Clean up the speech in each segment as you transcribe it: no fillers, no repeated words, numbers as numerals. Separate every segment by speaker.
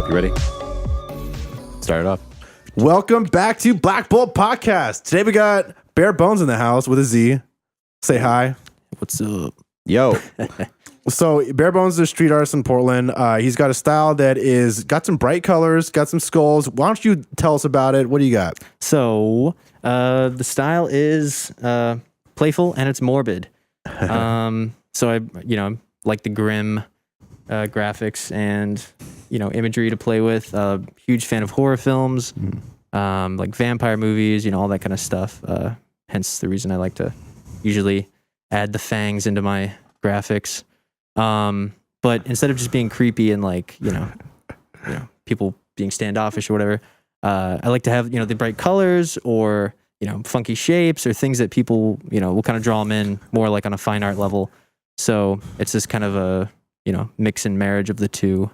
Speaker 1: Dope. You ready? Start it off.
Speaker 2: Welcome back to Black Bolt Podcast. Today we got Bare Bonez in the house with a Z. Say hi.
Speaker 3: What's up?
Speaker 1: Yo.
Speaker 2: So Bare Bonez is a street artist in Portland. He's got a style that is got some bright colors, got some skulls. Why don't you tell us about it? What do you got?
Speaker 3: So the style is playful and it's morbid. So I, like the grim graphics and imagery to play with. Huge fan of horror films, like vampire movies, all that kind of stuff. Hence the reason I like to usually add the fangs into my graphics. But instead of just being creepy and people being standoffish or whatever, I like to have the bright colors or funky shapes or things that people will kind of draw them in more like on a fine art level. So it's just kind of a mix and marriage of the two.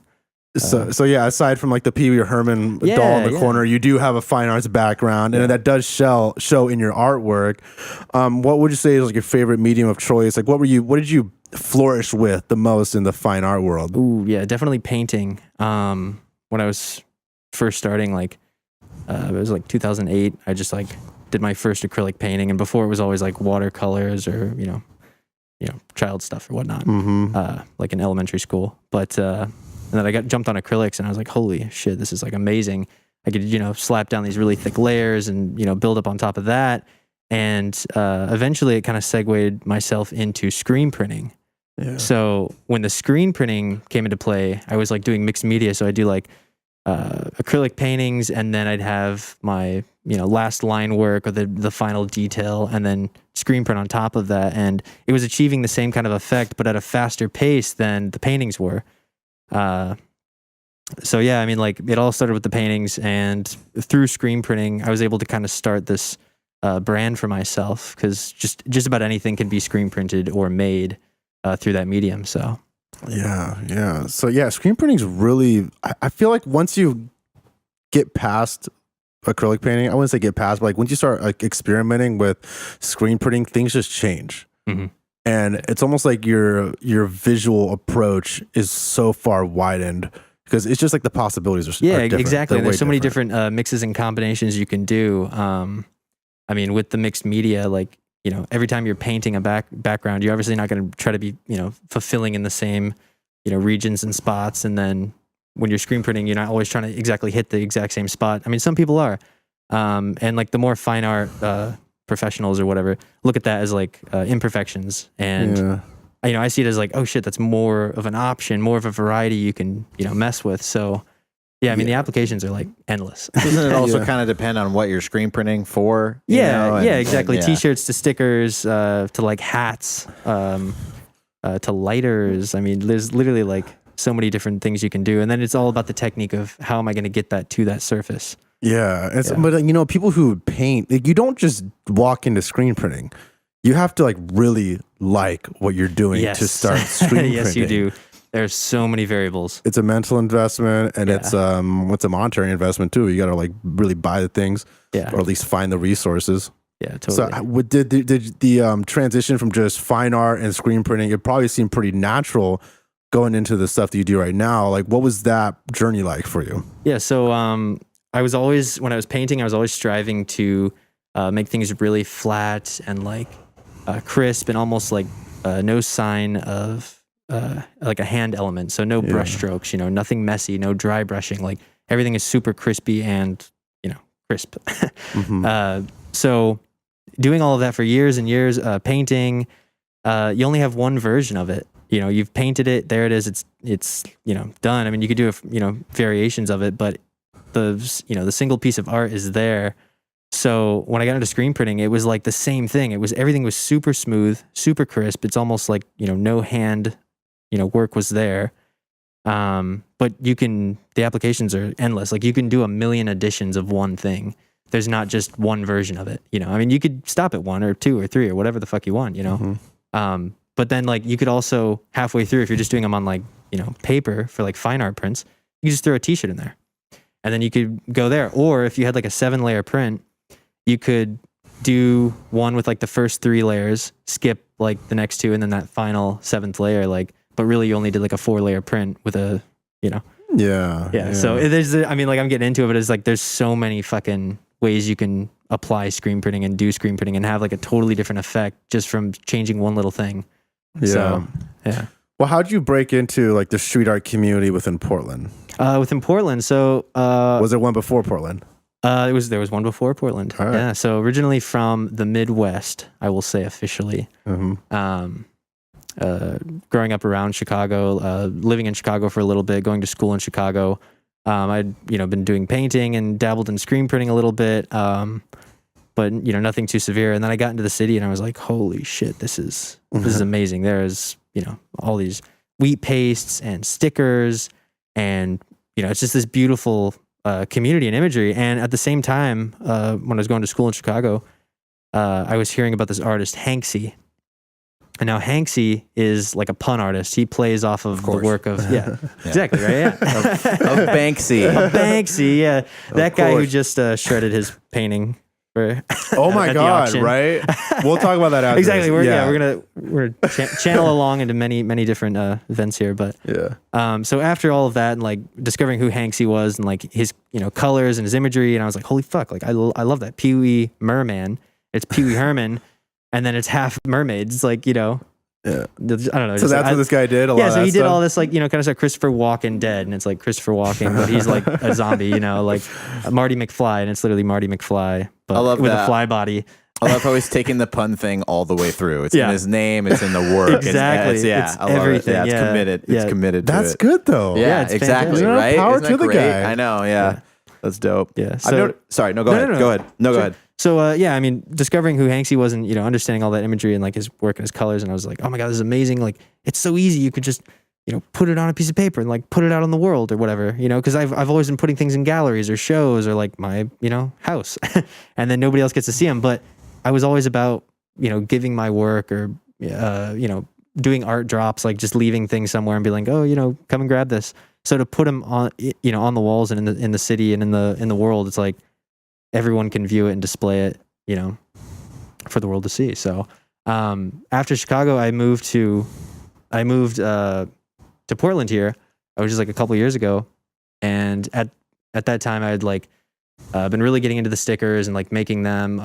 Speaker 2: So yeah, aside from like the Pee-wee Herman doll in the corner, you do have a fine arts background, and that does show in your artwork. What would you say is like your favorite medium of choice? Like, what did you flourish with the most in the fine art world?
Speaker 3: Ooh, yeah, definitely painting. When I was first starting, it was like 2008. I just did my first acrylic painting, and before it was always like watercolors or child stuff or whatnot, like in elementary school. But and then I got jumped on acrylics, and I was like, holy shit, this is like amazing. I could slap down these really thick layers and build up on top of that. And eventually, it kind of segued myself into screen printing. Yeah. So when the screen printing came into play, I was doing mixed media. So I do acrylic paintings, and then I'd have my last line work or the final detail, and then screen print on top of that. And it was achieving the same kind of effect, but at a faster pace than the paintings were. So yeah, it all started with the paintings, and through screen printing, I was able to kind of start this brand for myself, because just about anything can be screen printed or made through that medium. So
Speaker 2: yeah. So yeah, screen printing is really. I feel like once you get past acrylic painting, I wouldn't say get past, but once you start experimenting with screen printing, things just change. Mm-hmm. And it's almost like your visual approach is so far widened, because it's just the possibilities are different.
Speaker 3: Exactly. There's so many different mixes and combinations you can do. With the mixed media, every time you're painting a background, you're obviously not going to try to be fulfilling in the same regions and spots. And then when you're screen printing, you're not always trying to exactly hit the exact same spot. Some people are, and the more fine art professionals or whatever look at that as imperfections, and I see it as oh shit, that's more of an option, more of a variety you can mess with. So the applications are endless.
Speaker 1: Doesn't it also kind of depend on what you're screen printing for?
Speaker 3: Exactly. T-shirts to stickers to hats to lighters. There's literally so many different things you can do, and then it's all about the technique of how am I going to get that to that surface.
Speaker 2: Yeah, but people who paint, you don't just walk into screen printing. You have to really like what you're doing to start screen printing.
Speaker 3: Yes, you do. There's so many variables.
Speaker 2: It's a mental it's a monetary investment too. You got to really buy the things, or at least find the resources.
Speaker 3: Yeah, totally.
Speaker 2: So did the transition from just fine art and screen printing? It probably seemed pretty natural going into the stuff that you do right now. What was that journey like for you?
Speaker 3: Yeah, so I was always, when I was painting, I was always striving to make things really flat and crisp, and almost no sign of a hand element. So no brush strokes, nothing messy, no dry brushing. Everything is super crispy and crisp. So doing all of that for years and years, painting, you only have one version of it. You've painted it, there it is, it's done. You could do variations of it, but the single piece of art is there. So when I got into screen printing, it was the same thing. Everything was super smooth, super crisp. It's almost no hand, work was there. But the applications are endless. You can do a million editions of one thing. There's not just one version of it. You could stop at one or two or three or whatever the fuck you want, but then you could also halfway through, if you're just doing them on paper for fine art prints, you just throw a t-shirt in there. And then you could go there. Or if you had a 7-layer print, you could do one with the first 3 layers, skip the next 2, and then that final 7th layer, but really you only did a 4-layer print with a, Yeah. So there's, I mean, like I'm getting into it, but it's like there's so many fucking ways you can apply screen printing and do screen printing and have like a totally different effect just from changing one little thing.
Speaker 2: Yeah.
Speaker 3: So, yeah.
Speaker 2: Well, how'd you break into like the street art community within Portland?
Speaker 3: Within Portland, so
Speaker 2: was there one before Portland?
Speaker 3: there was one before Portland.
Speaker 2: All right.
Speaker 3: Yeah. So originally from the Midwest, I will say officially. Growing up around Chicago, living in Chicago for a little bit, going to school in Chicago. I'd been doing painting and dabbled in screen printing a little bit, but nothing too severe. And then I got into the city and I was like, holy shit, this is amazing. There's all these wheat pastes and stickers, and it's just this beautiful community and imagery. And at the same time, when I was going to school in Chicago, I was hearing about this artist Hanksy. And now Hanksy is like a pun artist. He plays off of the work of exactly, right? Yeah.
Speaker 1: Of Banksy.
Speaker 3: Banksy, yeah. That guy who just shredded his painting for
Speaker 2: Oh my God, right? We'll talk about that after.
Speaker 3: Exactly. We're channel along into many different events here, but so after all of that and like discovering who Hanksy was and like his colors and his imagery, and I was like, holy fuck, like I love that Pee-wee Merman. It's Pee-wee Herman. And then it's half mermaids. It's like, I don't know.
Speaker 2: So that's what this guy did?
Speaker 3: So he did all this, like, kind of like Christopher Walken dead. And it's like Christopher Walken, but he's like a zombie, like Marty McFly. And it's literally Marty McFly, but
Speaker 1: I love
Speaker 3: with
Speaker 1: that.
Speaker 3: a fly body.
Speaker 1: I love how he's taking the pun thing all the way through. It's in his name. It's in the work.
Speaker 3: Exactly.
Speaker 1: It's
Speaker 3: I love
Speaker 1: everything.
Speaker 3: it.
Speaker 1: It's committed. It's committed to
Speaker 2: That's
Speaker 1: it.
Speaker 2: good, though.
Speaker 1: Yeah,
Speaker 3: it's
Speaker 1: exactly.
Speaker 3: fantastic.
Speaker 1: Right?
Speaker 2: Power
Speaker 1: Isn't
Speaker 2: to
Speaker 1: that
Speaker 2: the
Speaker 1: great?
Speaker 2: guy.
Speaker 1: I know. Yeah. That's dope.
Speaker 3: Yeah.
Speaker 1: So, sorry. No, go ahead.
Speaker 3: No.
Speaker 1: Go ahead. No, go ahead.
Speaker 3: So, I mean, discovering who Hanksy was and, understanding all that imagery and like his work and his colors. And I was like, oh my God, this is amazing. Like, it's so easy. You could just, put it on a piece of paper and like put it out in the world or whatever, cause I've always been putting things in galleries or shows or like my, house and then nobody else gets to see them. But I was always about, giving my work or, doing art drops, like just leaving things somewhere and be like, oh, come and grab this. So to put them on, on the walls and in the city and in the world, it's like, everyone can view it and display it, for the world to see. So, after Chicago, I moved to Portland here. I was just like a couple years ago. And at that time I had like, been really getting into the stickers and like making them,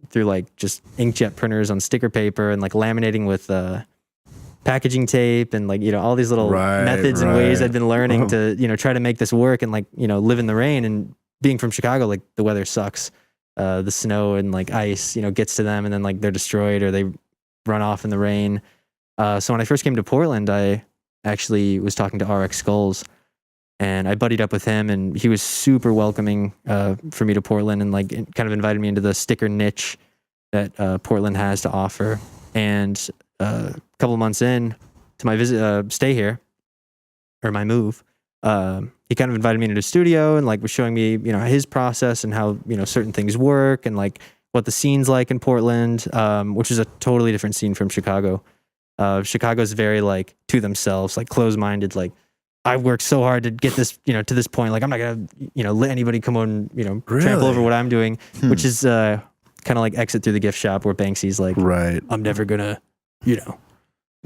Speaker 3: through like just inkjet printers on sticker paper and like laminating with, packaging tape and like, all these little methods and ways I'd been learning to, try to make this work and like, live in the rain. And being from Chicago, like the weather sucks. The snow and like ice, gets to them and then like they're destroyed or they run off in the rain. So when I first came to Portland, I actually was talking to RX Skulls and I buddied up with him and he was super welcoming for me to Portland and like kind of invited me into the sticker niche that Portland has to offer. And a couple of months in to my visit, stay here or my move, he kind of invited me into the studio and like was showing me, his process and how, certain things work and like what the scene's like in Portland, which is a totally different scene from Chicago. Chicago's very like to themselves, like closed-minded, like I've worked so hard to get this, to this point. Like I'm not gonna, let anybody come on, trample over what I'm doing, which is kind of like Exit Through the Gift Shop where Banksy's like, I'm never gonna,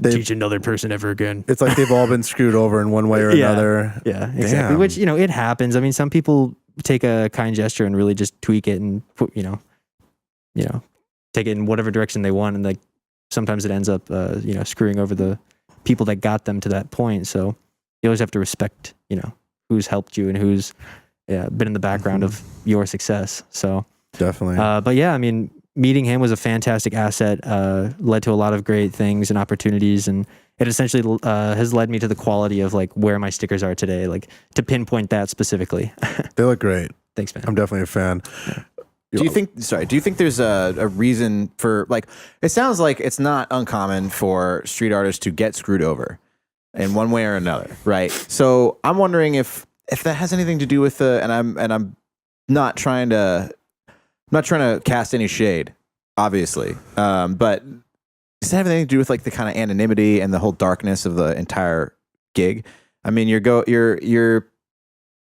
Speaker 3: teach another person ever again.
Speaker 2: It's like they've all been screwed over in one way or another.
Speaker 3: Yeah, exactly.
Speaker 2: Damn.
Speaker 3: Which, it happens. I mean, some people take a kind gesture and really just tweak it and put, take it in whatever direction they want. And like, sometimes it ends up, screwing over the people that got them to that point. So you always have to respect, who's helped you and who's been in the background of your success. So
Speaker 2: definitely.
Speaker 3: But yeah, I mean, meeting him was a fantastic asset, led to a lot of great things and opportunities. And it essentially has led me to the quality of like where my stickers are today, like to pinpoint that specifically.
Speaker 2: They look great.
Speaker 3: Thanks, man.
Speaker 2: I'm definitely a fan.
Speaker 1: Do you think there's a reason for, like, it sounds like it's not uncommon for street artists to get screwed over in one way or another, right? So I'm wondering if that has anything to do with and I'm not trying to cast any shade, obviously. But does it have anything to do with like the kind of anonymity and the whole darkness of the entire gig? I mean, you're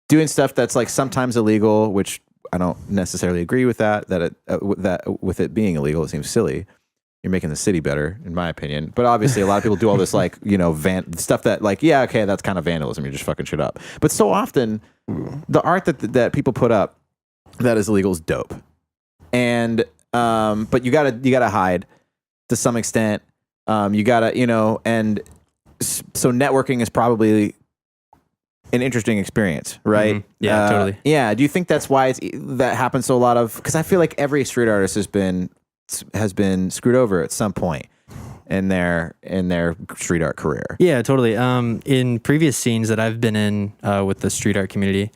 Speaker 1: doing stuff that's like sometimes illegal, which I don't necessarily agree with that with it being illegal. It seems silly. you're making the city better, in my opinion. But obviously, a lot of people do all this like, stuff that like, yeah, okay, that's kind of vandalism. You're just fucking shit up. But so often, the art that people put up that is illegal is dope. And but you gotta hide to some extent. You gotta, and so networking is probably an interesting experience, right?
Speaker 3: Mm-hmm. Yeah, totally.
Speaker 1: Yeah. Do you think that's why that happens to a lot of? Because I feel like every street artist has been screwed over at some point in their street art career.
Speaker 3: Yeah, totally. In previous scenes that I've been in with the street art community,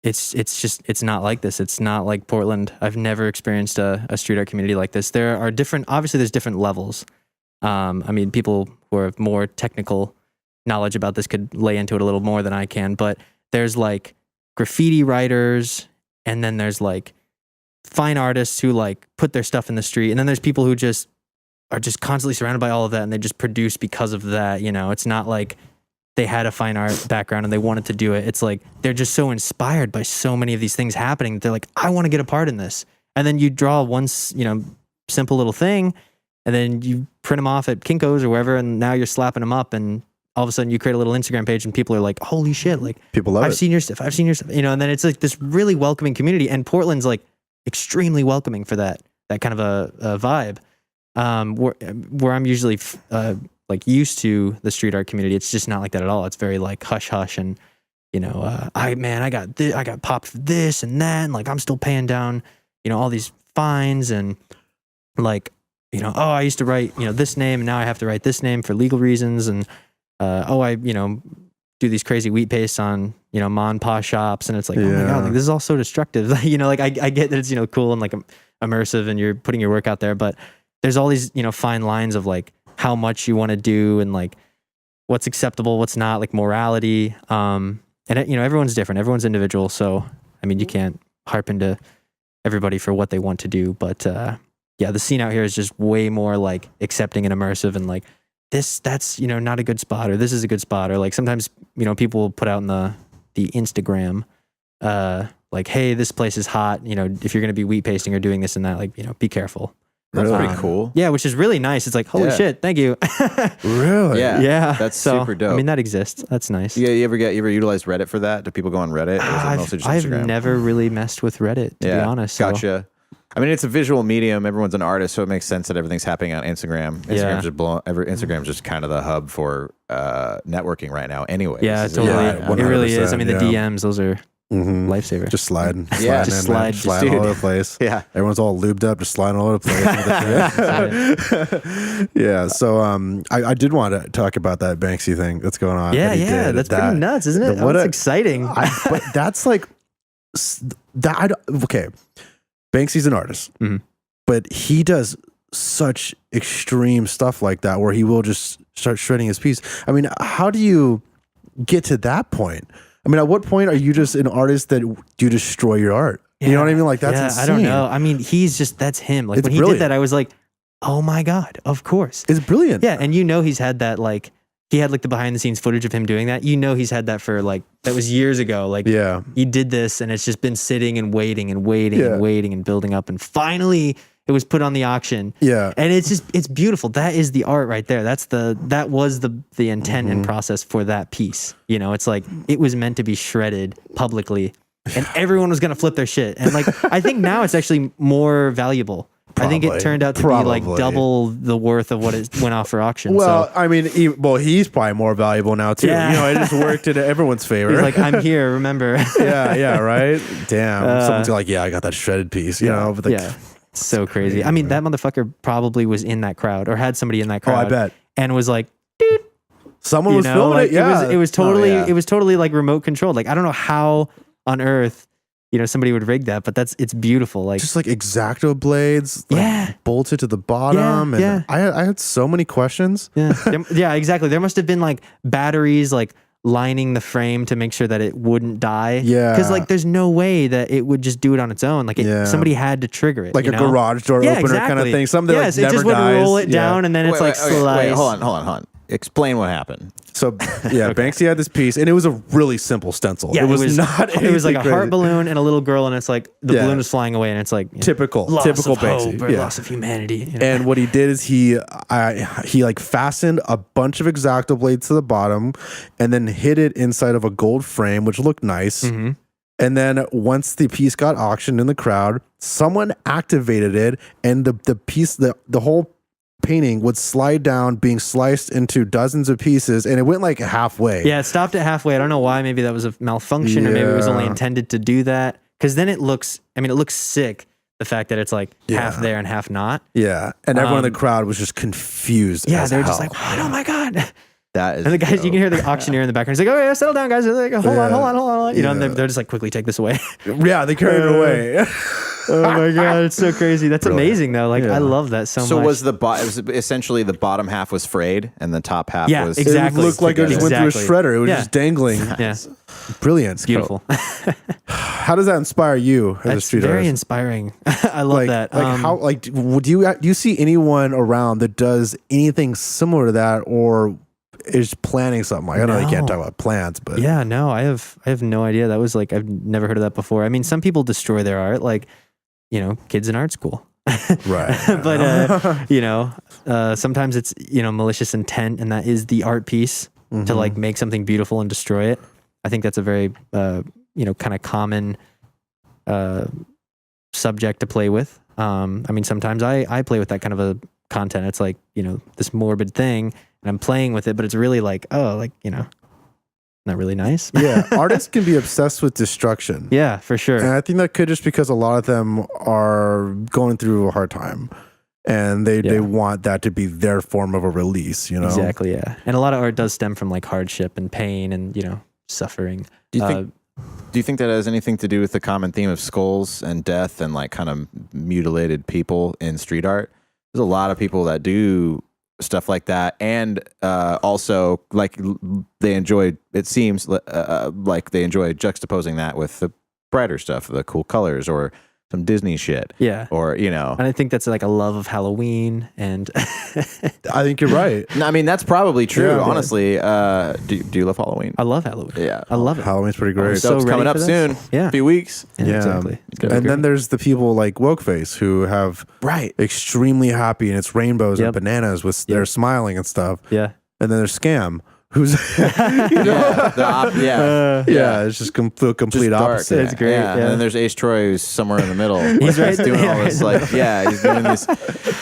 Speaker 3: it's not like this. It's not like Portland. I've never experienced a street art community like this. There's different levels. I mean, people who have more technical knowledge about this could lay into it a little more than I can, but there's like graffiti writers, and then there's like fine artists who like put their stuff in the street, and then there's people who just are just constantly surrounded by all of that, and they just produce because of that. It's not like they had a fine art background and they wanted to do it. It's like they're just so inspired by so many of these things happening. They're like, I want to get a part in this. And then you draw one, simple little thing, and then you print them off at Kinko's or wherever, and now you're slapping them up, and all of a sudden you create a little Instagram page, and people are like, holy shit, like
Speaker 2: people love it.
Speaker 3: I've seen your stuff, and then it's like this really welcoming community, and Portland's like extremely welcoming for that kind of a vibe. Where I'm usually like used to the street art community, it's just not like that at all. It's very like hush hush, and I got popped for this and that, and like I'm still paying down all these fines, and like I used to write this name, and now I have to write this name for legal reasons, and I do these crazy wheat pastes on mon pa shops, and it's like, oh my god, like this is all so destructive. Like I get that it's cool and like immersive, and you're putting your work out there, but there's all these fine lines of like how much you want to do, and like what's acceptable, what's not, like morality. And everyone's different, everyone's individual, so I mean you can't harp into everybody for what they want to do, but yeah, the scene out here is just way more like accepting and immersive, and like that's not a good spot, or this is a good spot, or like sometimes people will put out in the Instagram like, hey, this place is hot, if you're going to be wheat pasting or doing this and that, like be careful.
Speaker 1: That's pretty cool.
Speaker 3: Yeah, which is really nice. It's like, holy shit, thank you.
Speaker 2: Really?
Speaker 3: Yeah.
Speaker 1: That's super dope.
Speaker 3: I mean, that exists. That's nice.
Speaker 1: Yeah, you ever utilize Reddit for that? Do people go on Reddit? Or is it mostly just
Speaker 3: I've
Speaker 1: Instagram?
Speaker 3: never really messed with Reddit, to be honest. So.
Speaker 1: Gotcha. I mean, it's a visual medium. Everyone's an artist, so it makes sense that everything's happening on Instagram. Instagram's just kind of the hub for networking right now. Anyway.
Speaker 3: Yeah, totally. It really is. I mean, the DMs, those are lifesaver.
Speaker 2: Just sliding.
Speaker 1: Yeah,
Speaker 2: just
Speaker 3: slide.
Speaker 2: Sliding all over the place.
Speaker 1: Yeah.
Speaker 2: Everyone's all lubed up, just sliding all over the place. Yeah. So I did want to talk about that Banksy thing that's going on.
Speaker 3: Yeah. That's pretty nuts, isn't it? That's exciting.
Speaker 2: But that's like okay. Banksy's an artist, but he does such extreme stuff like that where he will just start shredding his piece. I mean, how do you get to that point? I mean, at what point are you just an artist that you destroy your art?
Speaker 3: Yeah.
Speaker 2: You know what I mean? Like, that's insane.
Speaker 3: I don't know. I mean, that's him. Like, when he did that, I was like, oh my God, of course.
Speaker 2: It's brilliant.
Speaker 3: Yeah, and he's had that, like, he had like the behind the scenes footage of him doing that. He's had that for like, that was years ago. Like, he did this, and it's just been sitting and waiting and waiting and waiting and building up, and finally it was put on the auction. Yeah, and it's beautiful. That is the art right there. That was the intent and process for that piece. It's like it was meant to be shredded publicly, and everyone was gonna flip their shit. And like, I think now it's actually more valuable. Probably. I think it turned out to be like double the worth of what it went off for auction.
Speaker 2: Well, I mean, he's probably more valuable now too. Yeah. It just worked in everyone's favor.
Speaker 3: He's like, I'm here, remember?
Speaker 2: yeah, right. Damn, someone's like, I got that shredded piece. But
Speaker 3: so crazy. I mean, that motherfucker probably was in that crowd or had somebody in that crowd.
Speaker 2: Oh, I bet.
Speaker 3: And was like, dude,
Speaker 2: someone was filming
Speaker 3: like,
Speaker 2: it. Yeah,
Speaker 3: it was totally like remote controlled. Like, I don't know how on earth somebody would rig that, but it's beautiful. Like,
Speaker 2: just like X-Acto blades, bolted to the bottom. I had so many questions.
Speaker 3: Yeah, exactly. There must have been like batteries like lining the frame to make sure that it wouldn't die. Yeah, because like there's no way that it would just do it on its own. Like somebody had to trigger it,
Speaker 2: like a garage door opener kind of thing. Something that like
Speaker 3: it
Speaker 2: never
Speaker 3: just would
Speaker 2: dies.
Speaker 3: roll it down, and then it's like slice.
Speaker 1: Wait, hold on. explain what happened.
Speaker 2: So yeah, Banksy had this piece, and it was a really simple stencil.
Speaker 3: Yeah,
Speaker 2: it was not.
Speaker 3: It was like a
Speaker 2: anything
Speaker 3: heart
Speaker 2: crazy.
Speaker 3: balloon and a little girl, and it's like the balloon is flying away, and it's like
Speaker 2: Typical
Speaker 3: loss
Speaker 2: typical
Speaker 3: of hope
Speaker 2: Banksy.
Speaker 3: or
Speaker 2: Yeah.
Speaker 3: loss of humanity. You know?
Speaker 2: And what he did is he like fastened a bunch of X-Acto blades to the bottom, and then hid it inside of a gold frame, which looked nice.
Speaker 3: Mm-hmm.
Speaker 2: And then once the piece got auctioned in the crowd, someone activated it, and the piece, the whole painting would slide down, being sliced into dozens of pieces, and it went like halfway.
Speaker 3: Yeah, it stopped at halfway. I don't know why. Maybe that was a malfunction, or maybe it was only
Speaker 2: Yeah.
Speaker 3: intended to do that. Because then it looks sick. The fact that it's like half
Speaker 2: Yeah.
Speaker 3: there and half not.
Speaker 2: Yeah. And everyone in the crowd was just confused.
Speaker 3: Yeah,
Speaker 2: as
Speaker 3: they're just
Speaker 2: hell.
Speaker 3: like, what? Oh my god!
Speaker 1: That is
Speaker 3: And the guys, you can hear the auctioneer in the background. He's like, "Oh yeah, settle down, guys." They're like, hold on. You know, and they're just like, quickly take this away.
Speaker 2: Yeah, they carried it away.
Speaker 3: Oh my god, it's so crazy. That's
Speaker 2: Brilliant.
Speaker 3: amazing though. Like
Speaker 2: Yeah.
Speaker 3: I love that so much.
Speaker 1: So was it was essentially the bottom half was frayed and the top half
Speaker 3: Yeah,
Speaker 1: was
Speaker 3: exactly.
Speaker 2: It looked like it just went through a
Speaker 3: Exactly.
Speaker 2: shredder. It was
Speaker 3: Yeah.
Speaker 2: just dangling.
Speaker 3: yeah,
Speaker 2: Brilliant.
Speaker 3: beautiful.
Speaker 2: How does that inspire you as a
Speaker 3: That's
Speaker 2: street
Speaker 3: very
Speaker 2: artist?
Speaker 3: inspiring. I love
Speaker 2: Like,
Speaker 3: that.
Speaker 2: like how, like, do you see anyone around that does anything similar to that, or is planning something? Like, I know you can't
Speaker 3: No.
Speaker 2: talk about plants, but
Speaker 3: Yeah, no, I have no idea. That was like I've never heard of that before. I mean, some people destroy their art, like kids in art school.
Speaker 2: right.
Speaker 3: But sometimes it's malicious intent, and that is the art piece to like make something beautiful and destroy it. I think that's a very kind of common subject to play with. I mean, sometimes I play with that kind of a content. It's like this morbid thing, and I'm playing with it, but it's really like not really nice.
Speaker 2: Yeah, artists can be obsessed with destruction.
Speaker 3: Yeah, for sure.
Speaker 2: And I think that could just because a lot of them are going through a hard time, and they want that to be their form of a release.
Speaker 3: Exactly. Yeah, and a lot of art does stem from like hardship and pain and suffering.
Speaker 1: Do you think that has anything to do with the common theme of skulls and death and like kind of mutilated people in street art? There's a lot of people that do stuff like that, and also like they enjoy. It seems like they enjoy juxtaposing that with the brighter stuff, the cool colors, or some Disney shit.
Speaker 3: Yeah.
Speaker 1: Or
Speaker 3: And I think that's like a love of Halloween and
Speaker 2: I think you're right.
Speaker 1: No, I mean that's probably true.
Speaker 2: Yeah.
Speaker 1: Honestly, do you love Halloween?
Speaker 3: I love Halloween.
Speaker 1: Yeah.
Speaker 3: I love it.
Speaker 2: Halloween's pretty great.
Speaker 3: So
Speaker 1: it's
Speaker 3: ready
Speaker 1: coming up
Speaker 3: for this?
Speaker 1: soon.
Speaker 3: Yeah.
Speaker 1: A few weeks.
Speaker 3: Yeah, exactly. It's gonna be
Speaker 2: And
Speaker 3: great.
Speaker 2: then there's the people like Wokeface who have
Speaker 1: Right.
Speaker 2: extremely happy, and it's rainbows
Speaker 3: Yep.
Speaker 2: and bananas with they're smiling and stuff.
Speaker 3: Yeah.
Speaker 2: And then there's Scam, who's
Speaker 1: Yeah.
Speaker 2: it's just complete
Speaker 1: Just dark.
Speaker 2: opposite.
Speaker 3: It's great,
Speaker 1: Yeah.
Speaker 3: yeah.
Speaker 1: And then there's Ace Troy who's somewhere in the middle.
Speaker 3: He's right
Speaker 1: doing
Speaker 3: there.
Speaker 1: all this he's doing this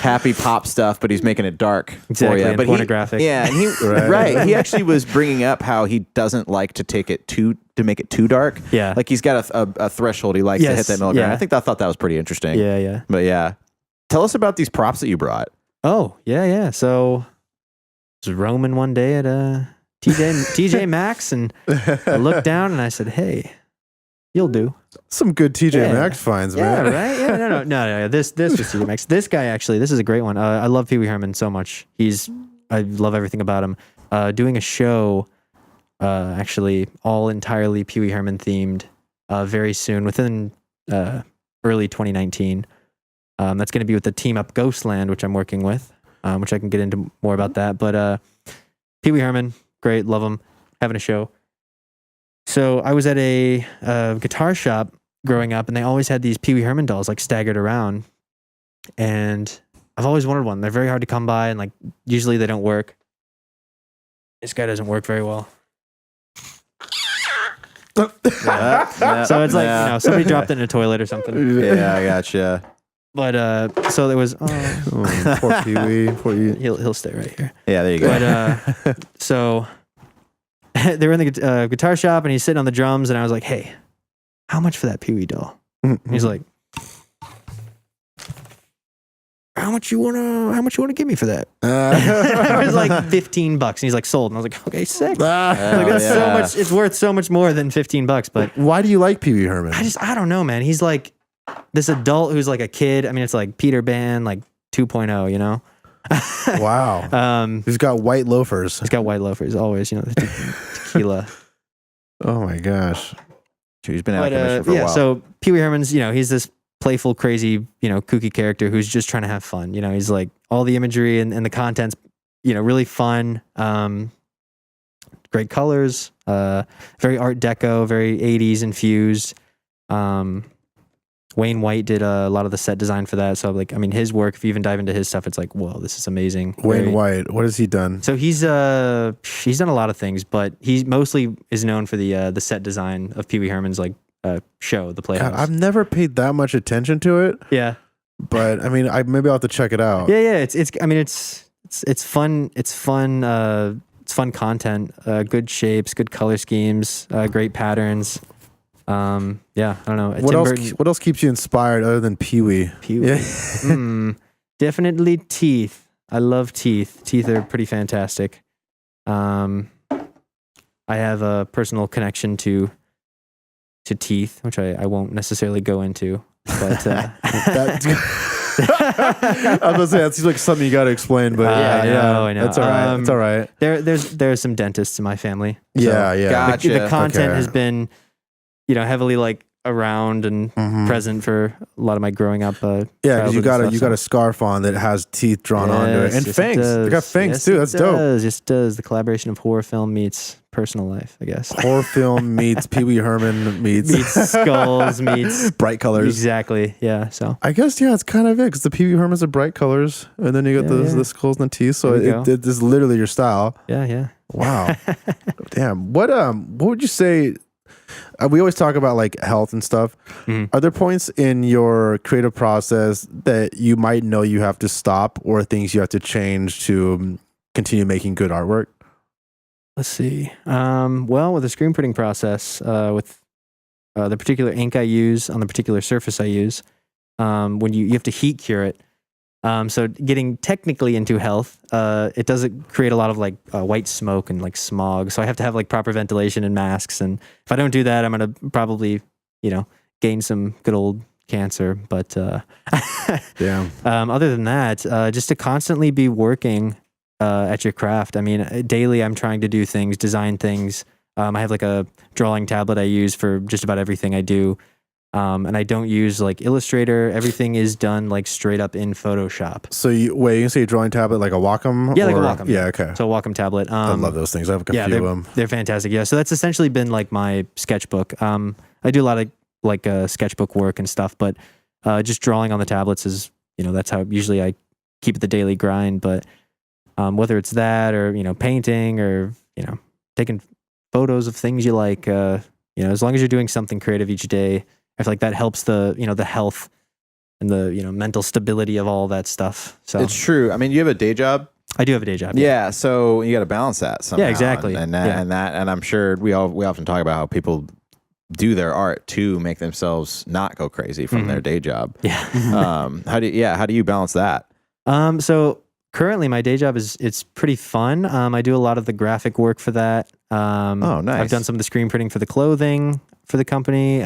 Speaker 1: happy pop stuff, but he's making it dark
Speaker 3: Exactly,
Speaker 1: for you.
Speaker 3: and
Speaker 1: But
Speaker 3: pornographic.
Speaker 1: And he
Speaker 2: Right.
Speaker 1: He actually was bringing up how he doesn't like to take it to make it too dark.
Speaker 3: Yeah.
Speaker 1: Like he's got a threshold he likes to hit
Speaker 3: Yes,
Speaker 1: that milligram.
Speaker 3: yeah.
Speaker 1: I thought that was pretty interesting.
Speaker 3: Yeah, yeah.
Speaker 1: But yeah, tell us about these props that you brought.
Speaker 3: Oh, yeah, yeah. So I was roaming one day at TJ Maxx, and I looked down and I said, "Hey, you'll do."
Speaker 2: Some good TJ
Speaker 3: Yeah.
Speaker 2: Maxx finds,
Speaker 3: Yeah,
Speaker 2: man.
Speaker 3: right. Yeah, no. This was TJ Maxx. This guy actually, this is a great one. I love Pee-wee Herman so much. I love everything about him. Doing a show, actually, all entirely Pee-wee Herman themed, very soon, within early 2019. That's going to be with the Team Up Ghostland, which I'm working with, which I can get into more about that. But Pee-wee Herman, great, love him, having a show. So I was at a guitar shop growing up, and they always had these Pee-wee Herman dolls like staggered around, and I've always wanted one. They're very hard to come by, and like usually they don't work. This guy doesn't work very well. So it's like somebody dropped it in a toilet or something.
Speaker 1: Yeah, I gotcha.
Speaker 3: But so there was
Speaker 2: Oh, poor Pee-wee. Poor you.
Speaker 3: he'll stay right here.
Speaker 1: Yeah, there you go.
Speaker 3: But so they were in the guitar shop, and he's sitting on the drums, and I was like, "Hey, how much for that Pee-wee doll?" And he's like, "How much you wanna give me for that?" It was like $15, and he's like, "Sold." And I was like, "Okay, sick." Like that's so
Speaker 1: yeah.
Speaker 3: much. It's worth so much more than $15. But
Speaker 2: Why do you like Pee-wee Herman?
Speaker 3: I don't know, man. He's like this adult who's like a kid. I mean, it's like Peter Pan, like 2.0, you know?
Speaker 2: Wow. He's got white loafers.
Speaker 3: He's got white loafers always, the tequila.
Speaker 2: Oh my gosh.
Speaker 1: He's been out of commission for a
Speaker 3: yeah,
Speaker 1: while.
Speaker 3: so Pee-wee Herman's, he's this playful, crazy, kooky character who's just trying to have fun. He's like all the imagery and the content's really fun. Great colors, very Art Deco, very 80s infused. Wayne White did a lot of the set design for that. So like, I mean, his work, if you even dive into his stuff, it's like, whoa, this is amazing.
Speaker 2: Wayne White, what has he done?
Speaker 3: So he's done a lot of things, but he mostly is known for the set design of Pee-wee Herman's like show, The Playhouse.
Speaker 2: God, I've never paid that much attention to it.
Speaker 3: Yeah.
Speaker 2: But I mean, maybe I'll have to check it out.
Speaker 3: Yeah. It's fun. It's fun. It's fun content, good shapes, good color schemes, great patterns. I don't know.
Speaker 2: What else keeps you inspired other than Pee-wee?
Speaker 3: Pee-wee. Yeah. Definitely teeth. I love teeth. Teeth are pretty fantastic. I have a personal connection to teeth, which I won't necessarily go into. But
Speaker 2: I was gonna say that seems like something you got to explain, but
Speaker 3: I know.
Speaker 2: That's all right. It's all right.
Speaker 3: There are some dentists in my family.
Speaker 2: Yeah.
Speaker 1: Gotcha.
Speaker 3: The content has been, heavily like around and present for a lot of my growing up.
Speaker 2: Yeah, because you got a scarf on that has teeth drawn onto it and fangs. They got fangs too. That's dope.
Speaker 3: Yes, it does. The collaboration of horror film meets personal life, I guess.
Speaker 2: Horror film meets Pee-wee Herman meets
Speaker 3: skulls meets
Speaker 2: bright colors.
Speaker 3: Exactly. Yeah. So
Speaker 2: I guess it's kind of it because the Pee-wee Hermans are bright colors, and then you got the skulls and the teeth. So it is literally your style.
Speaker 3: Yeah.
Speaker 2: Wow. Damn. What would you say? We always talk about like health and stuff. Mm-hmm. Are there points in your creative process that you might know you have to stop, or things you have to change to continue making good artwork?
Speaker 3: Let's see. Well, with the screen printing process, with the particular ink I use on the particular surface I use, when you have to heat cure it. So getting technically into health, it doesn't create a lot of like white smoke and like smog. So I have to have like proper ventilation and masks. And if I don't do that, I'm going to probably, gain some good old cancer. But
Speaker 2: yeah.
Speaker 3: Other than that, just to constantly be working at your craft. I mean, daily I'm trying to do things, design things. I have like a drawing tablet I use for just about everything I do. And I don't use like Illustrator. Everything is done like straight up in Photoshop.
Speaker 2: So you can say drawing tablet like a Wacom?
Speaker 3: Yeah, like a Wacom.
Speaker 2: Yeah, okay.
Speaker 3: So a Wacom tablet.
Speaker 2: I love those things. I have a few of them.
Speaker 3: They're fantastic. Yeah, so that's essentially been like my sketchbook. I do a lot of like sketchbook work and stuff, but just drawing on the tablets is, that's how usually I keep the daily grind. But whether it's that or, painting or, taking photos of things you like, as long as you're doing something creative each day, I feel like that helps the, the health and the, mental stability of all that stuff. So
Speaker 1: it's true. I mean, you have a day job.
Speaker 3: I do have a day job.
Speaker 1: Yeah. So you got to balance that somehow.
Speaker 3: Yeah, exactly.
Speaker 1: And I'm sure we often talk about how people do their art to make themselves not go crazy from their day job.
Speaker 3: Yeah.
Speaker 1: How do you balance that?
Speaker 3: So currently my day job it's pretty fun. I do a lot of the graphic work for that.
Speaker 1: Oh, nice.
Speaker 3: I've done some of the screen printing for the clothing for the company.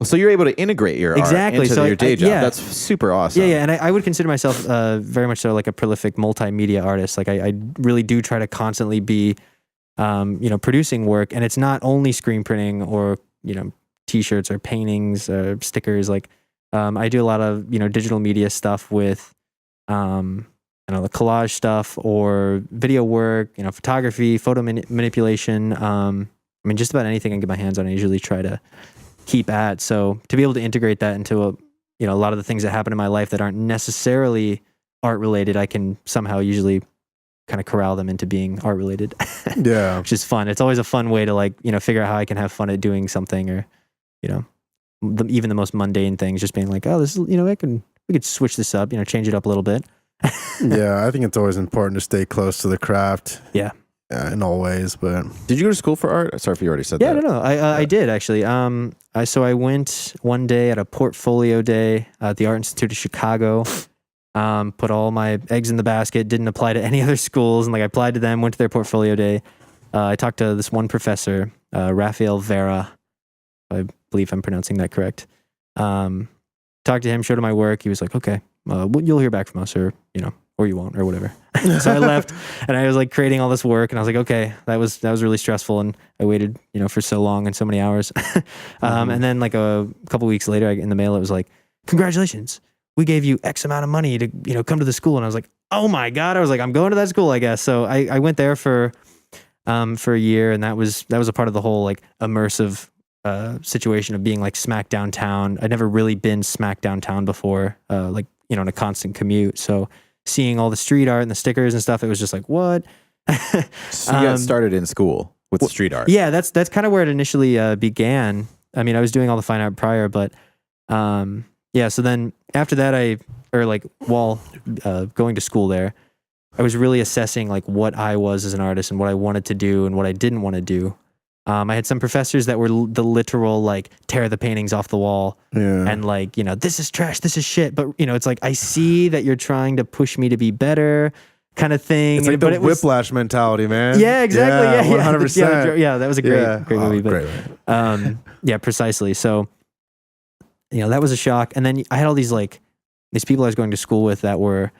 Speaker 1: So you're able to integrate your art into your day job.
Speaker 3: Yeah.
Speaker 1: That's super awesome.
Speaker 3: Yeah. And I would consider myself very much so like a prolific multimedia artist. Like I really do try to constantly be, producing work. And it's not only screen printing or, T-shirts or paintings or stickers. Like I do a lot of, digital media stuff with, the collage stuff or video work, photography, photo manipulation. Just about anything I can get my hands on, I usually try to keep at. So to be able to integrate that into a lot of the things that happen in my life that aren't necessarily art related, I can somehow usually kind of corral them into being art related.
Speaker 2: Yeah.
Speaker 3: Which is fun. It's always a fun way to figure out how I can have fun at doing something or, even the most mundane things, just being like, oh, this is, we could switch this up, change it up a little bit.
Speaker 2: Yeah. I think it's always important to stay close to the craft.
Speaker 3: Yeah.
Speaker 2: In all ways, but
Speaker 1: did you go to school for art? Sorry if you already said that.
Speaker 3: Yeah, no. I did actually. I went one day at a portfolio day at the Art Institute of Chicago. Put all my eggs in the basket. Didn't apply to any other schools, and I applied to them. Went to their portfolio day. I talked to this one professor, Rafael Vera. I believe I'm pronouncing that correct. Talked to him, showed him my work. He was like, "Okay, you'll hear back from us, or you won't, or whatever." So I left, and I was like creating all this work, and I was like, okay, that was really stressful, and I waited, for so long and so many hours. And then like a couple weeks later, in the mail, it was like, congratulations, we gave you X amount of money to, come to the school. And I was like, oh my God, I was like, I'm going to that school, I guess. So I went there for a year, and that was a part of the whole like immersive situation of being like smack downtown. I'd never really been smack downtown before, like, you know, in a constant commute. So seeing all the street art and the stickers and stuff, it was just like, what?
Speaker 1: So you got started in school with street art.
Speaker 3: Yeah, that's kind of where it initially began. I mean, I was doing all the fine art prior, but yeah. So then after that, while going to school there, I was really assessing like what I was as an artist and what I wanted to do and what I didn't want to do. I had some professors that were the literal like tear the paintings off the wall and like, you know, this is trash, this is shit. But you know, it's like, I see that you're trying to push me to be better, kind of thing.
Speaker 2: It's like the Whiplash mentality, man.
Speaker 3: Yeah, exactly. Yeah,
Speaker 2: 100%.
Speaker 3: Yeah, that was a great movie. But
Speaker 2: great.
Speaker 3: yeah, precisely. So, you know, that was a shock. And then I had all these people I was going to school with that were,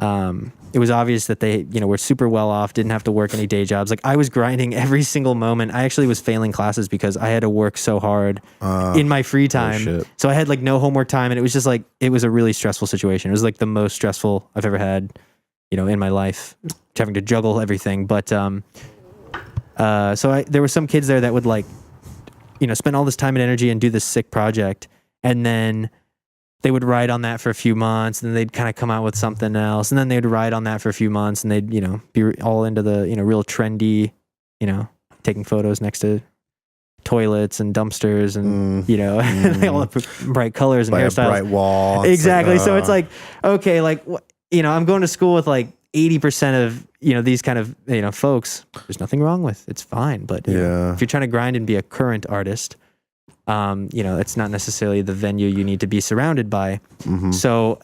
Speaker 3: it was obvious that they, you know, were super well off, didn't have to work any day jobs. Like I was grinding every single moment. I actually was failing classes because I had to work so hard in my free time. So I had like no homework time, and it was just like, it was a really stressful situation. It was like the most stressful I've ever had, you know, in my life, having to juggle everything. But there were some kids there that would like, you know, spend all this time and energy and do this sick project, and then they would ride on that for a few months, and then they'd kind of come out with something else, and then they'd ride on that for a few months, and they'd, you know, be all into the, you know, real trendy, you know, taking photos next to toilets and dumpsters and, you know, all the bright colors and
Speaker 2: by
Speaker 3: hairstyles.
Speaker 2: a bright wall.
Speaker 3: Exactly. So it's like, okay, like, you know, I'm going to school with like 80% of, you know, these kind of, you know, folks. There's nothing wrong with, it's fine. But you know, if you're trying to grind and be a current artist, you know, it's not necessarily the venue you need to be surrounded by. So,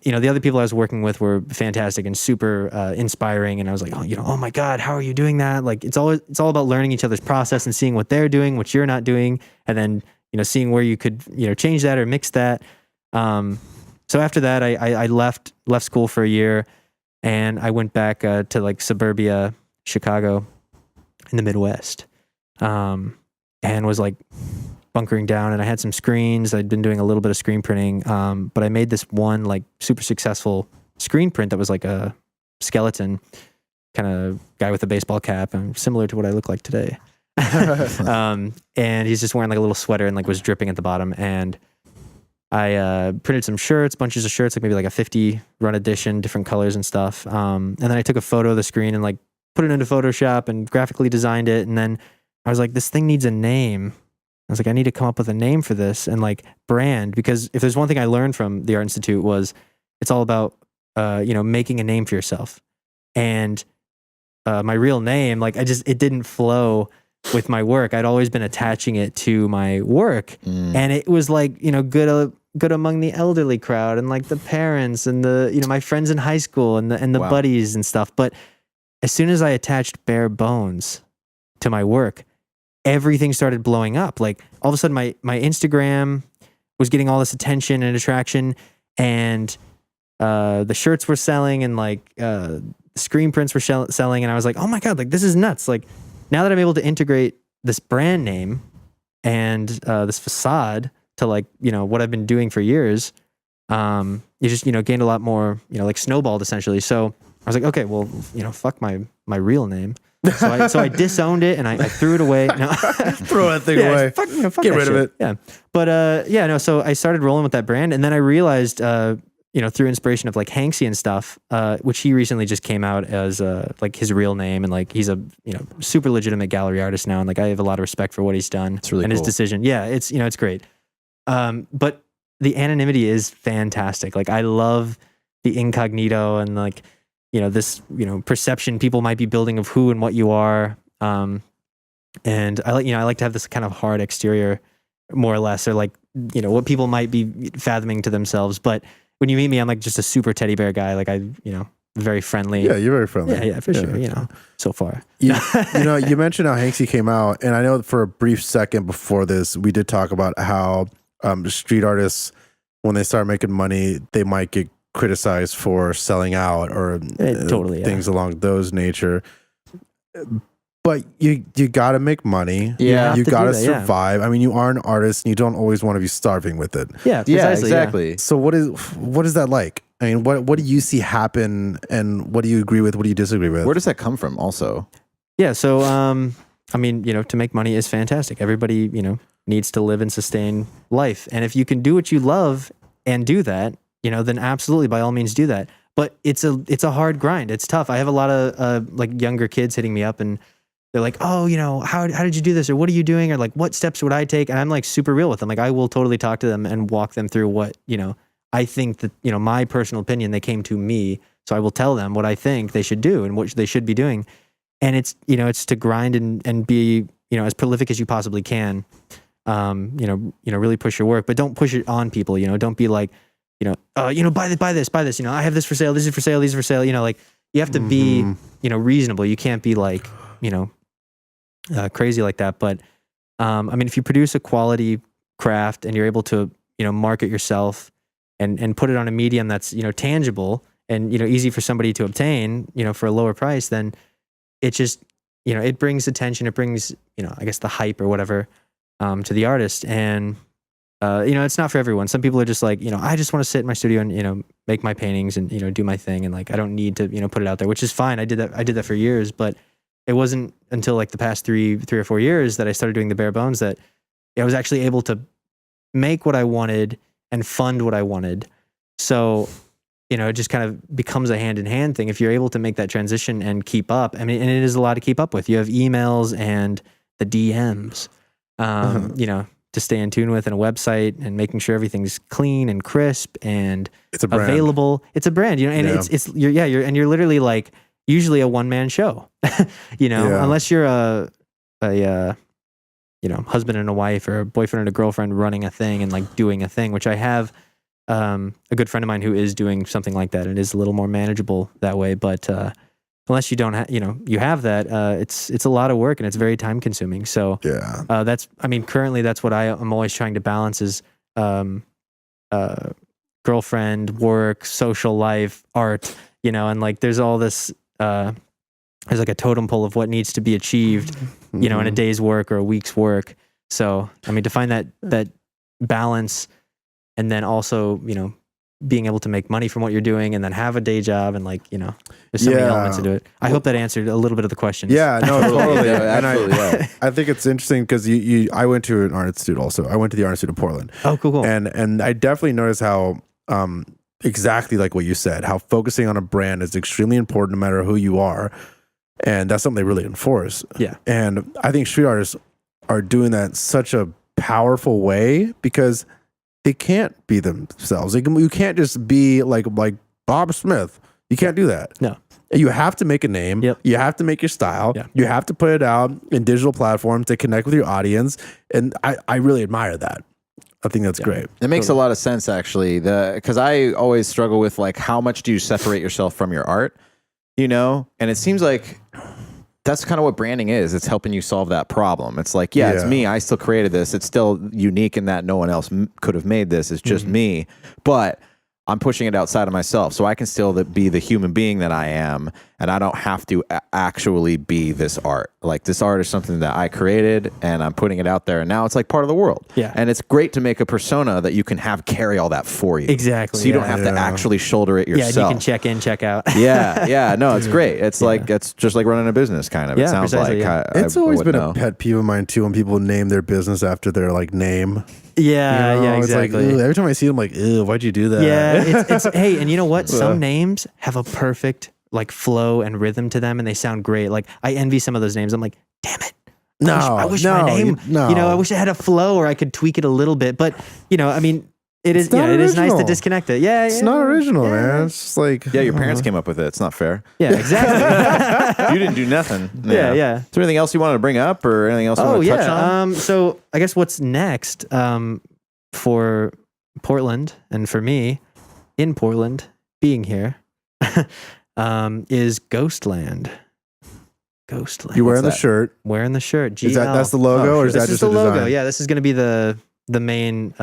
Speaker 3: you know, the other people I was working with were fantastic and super inspiring. And I was like, oh, you know, oh my God, how are you doing that? Like, it's all about learning each other's process and seeing what they're doing, what you're not doing, and then, you know, seeing where you could, you know, change that or mix that. So after that, I left school for a year, and I went back to like suburbia Chicago in the Midwest, and was like bunkering down, and I had some screens. I'd been doing a little bit of screen printing, but I made this one like super successful screen print that was like a skeleton kind of guy with a baseball cap, and similar to what I look like today. And he's just wearing like a little sweater and like was dripping at the bottom. And I printed some shirts, bunches of shirts, like maybe like a 50 run edition, different colors and stuff. And then I took a photo of the screen and like put it into Photoshop and graphically designed it. And then I was like, this thing needs a name. I was like, I need to come up with a name for this and like brand, because if there's one thing I learned from the Art Institute was it's all about, you know, making a name for yourself. And my real name, like it didn't flow with my work. I'd always been attaching it to my work, and it was like, you know, good among the elderly crowd and like the parents and the, you know, my friends in high school and the buddies and stuff. But as soon as I attached Bare Bonez to my work, everything started blowing up. Like all of a sudden my Instagram was getting all this attention and attraction, and the shirts were selling, and like screen prints were selling. And I was like, oh my God, like this is nuts. Like now that I'm able to integrate this brand name and this facade to like, you know, what I've been doing for years, you just, you know, gained a lot more, you know, like snowballed essentially. So I was like, okay, well, you know, fuck my real name. So I disowned it and I threw it away. No.
Speaker 2: Throw that thing away.
Speaker 3: Fuck
Speaker 2: Get rid of it.
Speaker 3: Yeah. But no, so I started rolling with that brand, and then I realized, you know, through inspiration of like Hanksy and stuff, which he recently just came out as like his real name, and like he's a, you know, super legitimate gallery artist now, and like I have a lot of respect for what he's done.
Speaker 1: It's really
Speaker 3: and
Speaker 1: cool.
Speaker 3: His decision. Yeah, it's, you know, it's great. But the anonymity is fantastic. Like I love the incognito and like, you know, this, you know, perception people might be building of who and what you are. And I like, you know, I like to have this kind of hard exterior, more or less, or like, you know, what people might be fathoming to themselves. But when you meet me, I'm like just a super teddy bear guy. Like I, you know, very friendly.
Speaker 2: Yeah, you're very friendly.
Speaker 3: Yeah, for sure. You know, so far.
Speaker 2: You know, you mentioned how Hanksy came out, and I know for a brief second before this, we did talk about how street artists, when they start making money, they might get criticized for selling out or things along those nature. But you got to make money.
Speaker 1: Yeah,
Speaker 2: you got to survive.
Speaker 3: Yeah.
Speaker 2: I mean, you are an artist, and you don't always want to be starving with it.
Speaker 3: Yeah, precisely,
Speaker 1: exactly.
Speaker 2: So what is that like? I mean, what do you see happen, and what do you agree with? What do you disagree with?
Speaker 1: Where does that come from? Also,
Speaker 3: Yeah. So, I mean, to make money is fantastic. Everybody, needs to live and sustain life. And if you can do what you love and do that, then absolutely, by all means do that. But it's a hard grind. It's tough. I have a lot of like younger kids hitting me up, and they're like, oh, how did you do this? Or what are you doing? Or like, what steps would I take? And I'm like super real with them. Like, I will totally talk to them and walk them through what, I think that, my personal opinion, they came to me. So I will tell them what I think they should do and what they should be doing. And it's, it's to grind and be, as prolific as you possibly can. Really push your work, but don't push it on people. Don't be like, buy this. I have this for sale. This is for sale. These are for sale. Like, you have to be, reasonable. You can't be like, crazy like that. But, I mean, if you produce a quality craft and you're able to, market yourself and put it on a medium that's, tangible and, easy for somebody to obtain, for a lower price, then it just, it brings attention. It brings, I guess the hype or whatever, to the artist. And, it's not for everyone. Some people are just like, I just want to sit in my studio and, make my paintings and, do my thing. And like, I don't need to, put it out there, which is fine. I did that for years, but it wasn't until like the past three or 4 years that I started doing the Bare Bonez that I was actually able to make what I wanted and fund what I wanted. So, it just kind of becomes a hand-in-hand thing. If you're able to make that transition and keep up, I mean, and it is a lot to keep up with. You have emails and the DMs, to stay in tune with, and a website, and making sure everything's clean and crisp and
Speaker 2: It's a brand.
Speaker 3: available. It's a brand, and you're literally like usually a one-man show, unless you're a husband and a wife or a boyfriend and a girlfriend running a thing and like doing a thing, which I have a good friend of mine who is doing something like that. It is a little more manageable that way, but unless you don't have, you have that, it's a lot of work and it's very time consuming. So currently that's what I am always trying to balance is girlfriend, work, social life, art, and like there's all this, there's like a totem pole of what needs to be achieved, in a day's work or a week's work. So, I mean, to find that balance, and then also, being able to make money from what you're doing and then have a day job and like, there's so many elements into it. I hope that answered a little bit of the question.
Speaker 2: Yeah, no, totally.
Speaker 1: Yeah,
Speaker 2: And
Speaker 1: absolutely.
Speaker 2: I think it's interesting because I went to an art institute also. I went to the art institute of Portland.
Speaker 3: Oh, cool.
Speaker 2: And I definitely noticed how, exactly like what you said, how focusing on a brand is extremely important no matter who you are. And that's something they really enforce.
Speaker 3: Yeah.
Speaker 2: And I think street artists are doing that in such a powerful way because they can't be themselves. You can't just be like Bob Smith. You can't do that.
Speaker 3: No.
Speaker 2: You have to make a name.
Speaker 3: Yep.
Speaker 2: You have to make your style.
Speaker 3: Yeah.
Speaker 2: You have to put it out in digital platforms to connect with your audience. And I really admire that. I think that's great.
Speaker 1: It makes a lot of sense, actually. Because I always struggle with like, how much do you separate yourself from your art? And it seems like that's kind of what branding is. It's helping you solve that problem. It's like, it's me. I still created this. It's still unique in that no one else could have made this. It's just me. But I'm pushing it outside of myself, so I can still be the human being that I am, and I don't have to actually be this art. Like, this art is something that I created, and I'm putting it out there, and now it's like part of the world.
Speaker 3: Yeah.
Speaker 1: And it's great to make a persona that you can have carry all that for you.
Speaker 3: Exactly.
Speaker 1: So you don't have to actually shoulder it yourself.
Speaker 3: Yeah, you can check in, check out.
Speaker 1: Yeah. No, it's great. It's like, it's just like running a business, kind of. It sounds
Speaker 3: precisely,
Speaker 1: like.
Speaker 2: It's always been a pet peeve of mine too when people name their business after their like name.
Speaker 3: Yeah, exactly.
Speaker 2: It's like, every time I see them, I'm like, ew, why'd you do that?
Speaker 3: Yeah, it's hey, and you know what? Some names have a perfect like flow and rhythm to them, and they sound great. Like, I envy some of those names. I'm like, damn it. I wish my name, I wish it had a flow or I could tweak it a little bit. But, I mean, it is nice to disconnect it. Yeah,
Speaker 2: it's not original, man. It's just like,
Speaker 1: your parents came up with it. It's not fair.
Speaker 3: Yeah, exactly.
Speaker 1: You didn't do nothing.
Speaker 3: Yeah.
Speaker 1: Is there anything else you wanted to bring up or anything else you want to touch on?
Speaker 3: So I guess what's next for Portland and for me in Portland being here is Ghostland.
Speaker 2: You wearing the shirt?
Speaker 3: Wearing the shirt.
Speaker 2: Is that's the logo, or is that just
Speaker 3: the
Speaker 2: a
Speaker 3: logo?
Speaker 2: design?
Speaker 3: Yeah, this is going to be the main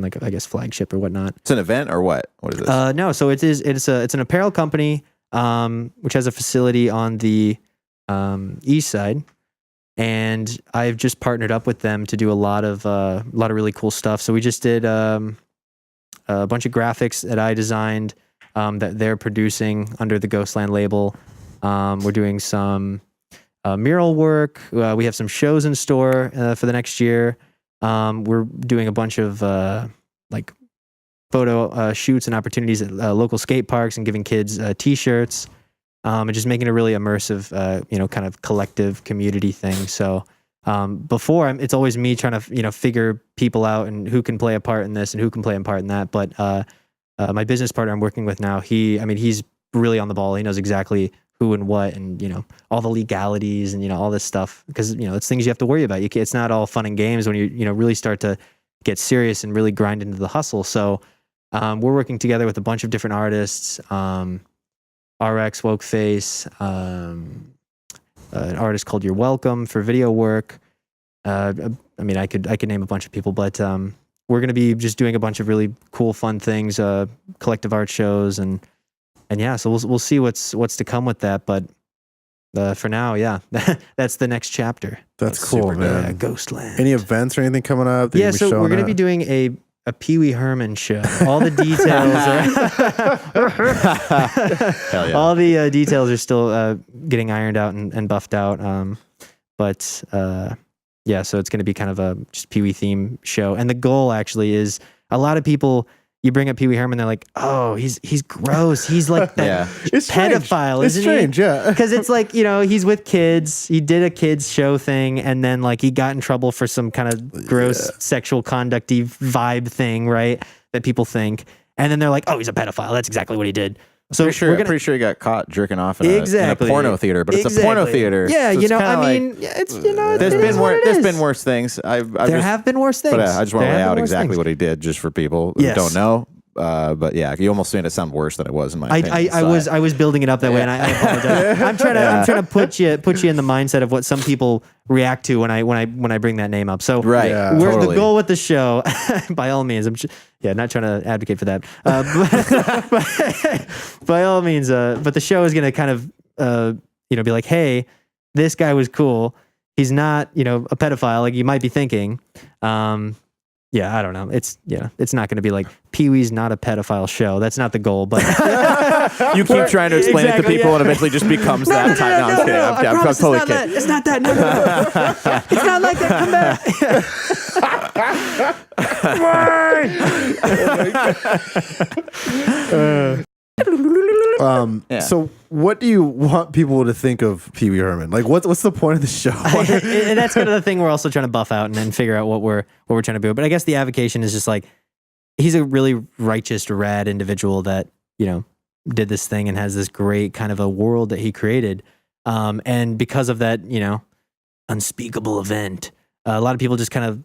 Speaker 3: like, I guess, flagship or whatnot.
Speaker 1: It's an event or what? What is this?
Speaker 3: No, so it's an apparel company which has a facility on the east side, and I've just partnered up with them to do a lot of really cool stuff. So we just did a bunch of graphics that I designed that they're producing under the Ghostland label. We're doing some mural work. We have some shows in store for the next year. We're doing a bunch of like photo shoots and opportunities at local skate parks and giving kids T-shirts and just making a really immersive, kind of collective community thing. So before, it's always me trying to, figure people out and who can play a part in this and who can play a part in that. But my business partner I'm working with now, he's really on the ball. He knows exactly who and what and, all the legalities and, all this stuff because, it's things you have to worry about. It's not all fun and games when you really start to get serious and really grind into the hustle. So we're working together with a bunch of different artists, RX, Wokeface, an artist called You're Welcome for video work. I could name a bunch of people, but we're going to be just doing a bunch of really cool, fun things, collective art shows, and yeah. So we'll see what's to come with that. But for now, yeah, that's the next chapter.
Speaker 2: That's cool, man.
Speaker 3: Yeah, Ghostland.
Speaker 2: Any events or anything coming up?
Speaker 3: Yeah, so we're going to be doing a Pee-wee Herman show. All the details
Speaker 1: Hell yeah.
Speaker 3: all the details are still getting ironed out and buffed out. But yeah, so it's going to be kind of a just Pee-wee theme show. And the goal actually is a lot of people, you bring up Pee-wee Herman, they're like, oh, he's gross. He's like that pedophile, isn't he?
Speaker 2: It's strange, yeah.
Speaker 3: Because it's like, he's with kids. He did a kids show thing, and then like he got in trouble for some kind of gross sexual conducty vibe thing, right? That people think. And then they're like, oh, he's a pedophile. That's exactly what he did. So
Speaker 1: pretty sure he got caught jerking off in a porno theater, but it's a porno theater.
Speaker 3: Yeah,
Speaker 1: so
Speaker 3: there's
Speaker 1: been worse things. There
Speaker 3: have been worse things.
Speaker 1: But I just want to lay out exactly what he did, just for people who don't know. But yeah, you almost made it sound worse than it was in my opinion.
Speaker 3: I was building it up that way, and I apologize. I'm trying to put you in the mindset of what some people react to when I bring that name up. So the goal with the show, by all means, not trying to advocate for that. But by all means, but the show is going to kind of be like, hey, this guy was cool. He's not a pedophile like you might be thinking. Yeah, I don't know. It's not going to be like Pee-wee's not a pedophile show. That's not the goal. But
Speaker 1: you keep trying to explain it to people, and eventually just becomes that type. No, I'm just kidding. I'm totally kidding.
Speaker 3: It's not that. No. It's not like that. Come back.
Speaker 2: So what do you want people to think of Pee-wee Herman? Like, what's the point of the show?
Speaker 3: And that's kind of the thing we're also trying to buff out and then figure out what we're trying to do. But I guess the avocation is just like, he's a really righteous, rad individual that, did this thing and has this great kind of a world that he created. And because of that, unspeakable event, a lot of people just kind of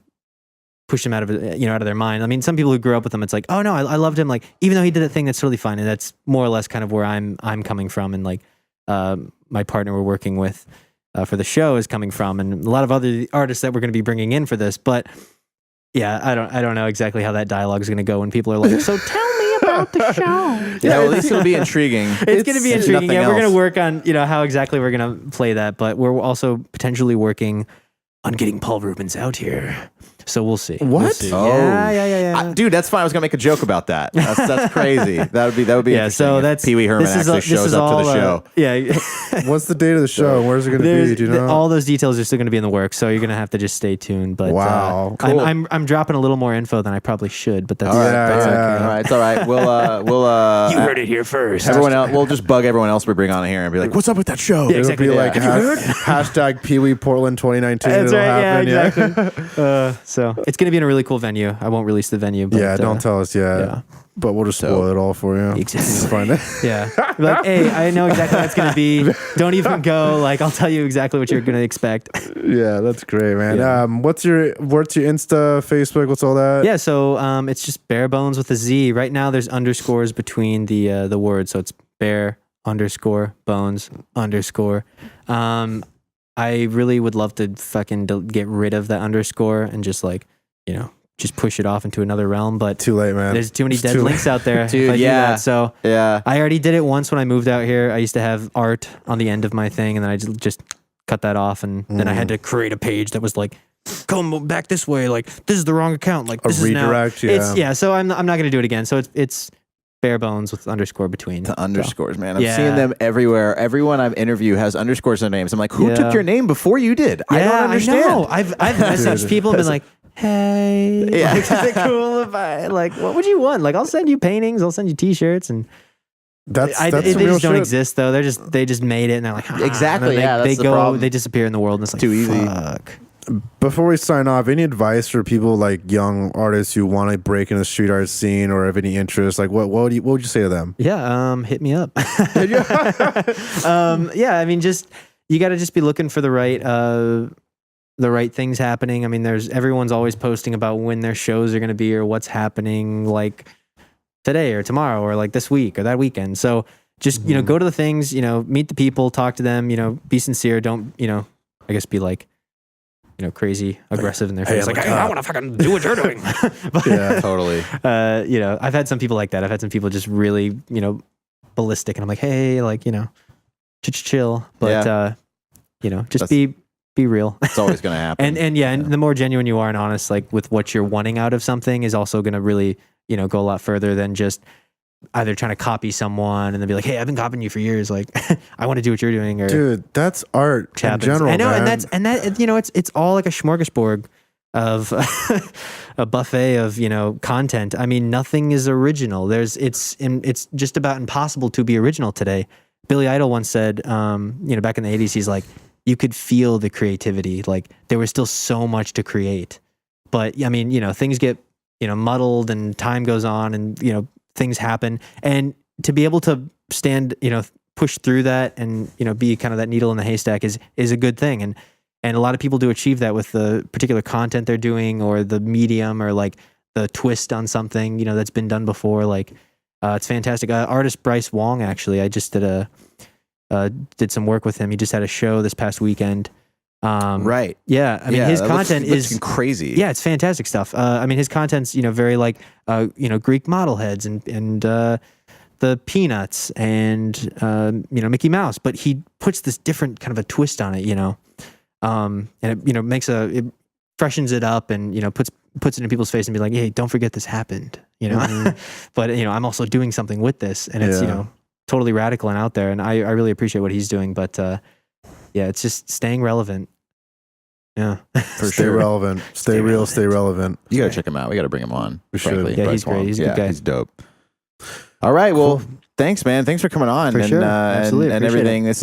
Speaker 3: push him out of their mind. I mean, some people who grew up with him, it's like, oh no, I loved him. Like, even though he did that thing, that's totally fine. And that's more or less kind of where I'm coming from. And like, my partner we're working with for the show is coming from, and a lot of other artists that we're going to be bringing in for this. But yeah, I don't know exactly how that dialogue is going to go when people are like, so tell me about the show.
Speaker 1: Yeah, well, at least it'll be intriguing.
Speaker 3: It's going to be intriguing. Yeah, we're going to work on, how exactly we're going to play that, but we're also potentially working on getting Paul Rubens out here. So we'll see.
Speaker 2: What?
Speaker 3: We'll see.
Speaker 1: Oh.
Speaker 3: Yeah.
Speaker 1: Dude, that's fine. I was gonna make a joke about that. That's crazy. That would be
Speaker 3: yeah. So that's
Speaker 1: Pee-wee Herman actually shows up to the show.
Speaker 3: Yeah.
Speaker 2: What's the date of the show? Where's it going to be? Do you know?
Speaker 3: All those details are still going to be in the works, so you're going to have to just stay tuned. But
Speaker 2: wow,
Speaker 1: cool.
Speaker 3: I'm dropping a little more info than I probably should. But that's
Speaker 1: all right.
Speaker 3: That's
Speaker 1: okay. All right, it's all right. We'll
Speaker 3: you heard it here first.
Speaker 1: Everyone else, we'll just bug everyone else we bring on here and be like, "What's up with that show?"
Speaker 3: Yeah, exactly.
Speaker 2: It'll be like hashtag Pee-wee Portland 2019.
Speaker 3: That's
Speaker 2: It'll
Speaker 3: right.
Speaker 2: happen,
Speaker 3: Yeah, exactly. So it's going to be in a really cool venue. I won't release the venue. But,
Speaker 2: don't tell us yet. Yeah. But we'll just spoil it all for you.
Speaker 3: Exactly.
Speaker 2: Find it.
Speaker 3: Yeah. Like, hey, I know exactly what it's going to be. Don't even go. Like, I'll tell you exactly what you're going to expect.
Speaker 2: Yeah, that's great, man.
Speaker 3: Yeah.
Speaker 2: What's your Insta, Facebook? What's all that?
Speaker 3: Yeah, so it's just Bare Bonez with a Z. Right now, there's underscores between the words, so it's Bare _Bones _. I really would love to fucking get rid of that underscore and just like, just push it off into another realm, but
Speaker 2: too late, man.
Speaker 3: There's too many dead links out there.
Speaker 1: Dude, yeah.
Speaker 3: So
Speaker 1: yeah,
Speaker 3: I already did it once when I moved out here. I used to have art on the end of my thing, and then I just cut that off, and then I had to create a page that was like come back this way. Like, this is the wrong account. Like,
Speaker 2: A
Speaker 3: this
Speaker 2: redirect,
Speaker 3: is now,
Speaker 2: yeah.
Speaker 3: It's, yeah. So I'm not going to do it again. So it's Bare Bonez with underscore between.
Speaker 1: The underscores, man. I'm
Speaker 3: Yeah.
Speaker 1: seeing them everywhere. Everyone I've interviewed has underscores in their names. I'm like, who took your name before you did? I don't understand.
Speaker 3: I know. I've messaged people and been like, hey,
Speaker 1: Yeah.
Speaker 3: like, is it cool if I, like, what would you want? Like, I'll send you paintings, I'll send you t-shirts, and
Speaker 2: That's
Speaker 3: they
Speaker 2: some real
Speaker 3: just don't
Speaker 2: shit.
Speaker 3: exist though. They just made it and they're like,
Speaker 1: Exactly,
Speaker 3: and then
Speaker 1: yeah,
Speaker 3: they
Speaker 1: that's the
Speaker 3: go,
Speaker 1: problem.
Speaker 3: they disappear in the world and it's like,
Speaker 1: Too easy.
Speaker 3: fuck.
Speaker 2: Before we sign off, any advice for people like young artists who want to break into the street art scene or have any interest? Like, what would you say to them?
Speaker 3: Yeah, hit me up. Yeah, I mean, just you got to just be looking for the right things happening. I mean, everyone's always posting about when their shows are going to be or what's happening, like today or tomorrow or like this week or that weekend. So just go to the things, meet the people, talk to them, be sincere. Don't I guess be like crazy aggressive in their face. Like, hey, I want to fucking do what you're doing. But,
Speaker 2: Yeah,
Speaker 1: Totally.
Speaker 3: I've had some people like that. I've had some people just really, ballistic, and I'm like, hey, like, chill. But, just be real.
Speaker 1: It's always going to happen.
Speaker 3: And the more genuine you are and honest, like with what you're wanting out of something is also going to really, go a lot further than just either trying to copy someone and then be like, hey, I've been copying you for years. Like, I want to do what you're doing. Or
Speaker 2: dude, that's art in
Speaker 3: happens.
Speaker 2: general.
Speaker 3: I know,
Speaker 2: man.
Speaker 3: and that it's all like a smorgasbord of a buffet of content. I mean, nothing is original. It's just about impossible to be original today. Billy Idol once said, back in the 80s, he's like, you could feel the creativity. Like there was still so much to create, but I mean, things get muddled and time goes on and things happen, and to be able to stand, push through that and, be kind of that needle in the haystack is a good thing. And a lot of people do achieve that with the particular content they're doing or the medium or like the twist on something, that's been done before. Like, it's fantastic. Artist Bryce Wong, actually, I just did some work with him. He just had a show this past weekend.
Speaker 1: Right.
Speaker 3: Yeah. I mean, his content
Speaker 1: looks crazy.
Speaker 3: Yeah, it's fantastic stuff. I mean, his content's, very like, Greek model heads and the Peanuts and, Mickey Mouse, but he puts this different kind of a twist on it, and it, it freshens it up and, puts it in people's face and be like, hey, don't forget this happened, but, I'm also doing something with this, and it's, totally radical and out there. And I really appreciate what he's doing, but, yeah, it's just staying relevant. Yeah.
Speaker 1: For
Speaker 2: Stay
Speaker 1: sure.
Speaker 2: relevant. Stay real. Stay relevant.
Speaker 1: You got to check him out. We got to bring him on.
Speaker 2: We should.
Speaker 1: frankly.
Speaker 3: Yeah,
Speaker 1: Bryce
Speaker 3: he's great.
Speaker 1: Wong.
Speaker 3: He's a good guy.
Speaker 1: He's dope. All right. Well, thanks, man. Thanks for coming on.
Speaker 3: For
Speaker 1: and,
Speaker 3: sure. Absolutely.
Speaker 1: and
Speaker 3: Appreciate
Speaker 1: everything. This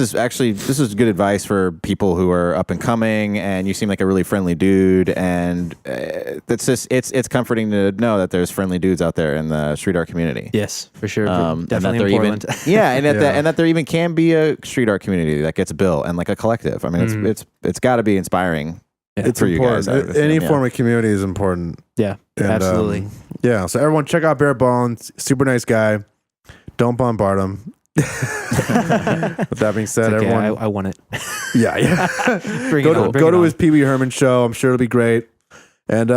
Speaker 1: is good advice for people who are up and coming, and you seem like a really friendly dude. And it's comforting to know that there's friendly dudes out there in the street art community.
Speaker 3: Yes, for sure.
Speaker 1: And that
Speaker 3: Definitely
Speaker 1: there
Speaker 3: in Portland.
Speaker 1: and that there even can be a street art community that gets built and like a collective. I mean, it's got to be inspiring.
Speaker 2: It's
Speaker 1: for you guys.
Speaker 2: important. Any form of community is important.
Speaker 3: Yeah,
Speaker 2: And,
Speaker 3: absolutely.
Speaker 2: Yeah. So everyone, check out Bare Bonez. Super nice guy. Don't bombard him. With that being said,
Speaker 3: It's okay,
Speaker 2: everyone.
Speaker 3: I want it.
Speaker 2: Yeah.
Speaker 3: Bring it on.
Speaker 2: Go to his Pee-wee Herman show. I'm sure it'll be great. And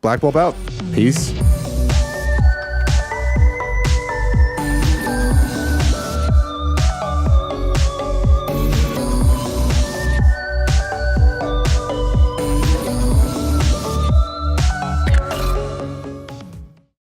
Speaker 2: Black Bulb out.
Speaker 1: Peace.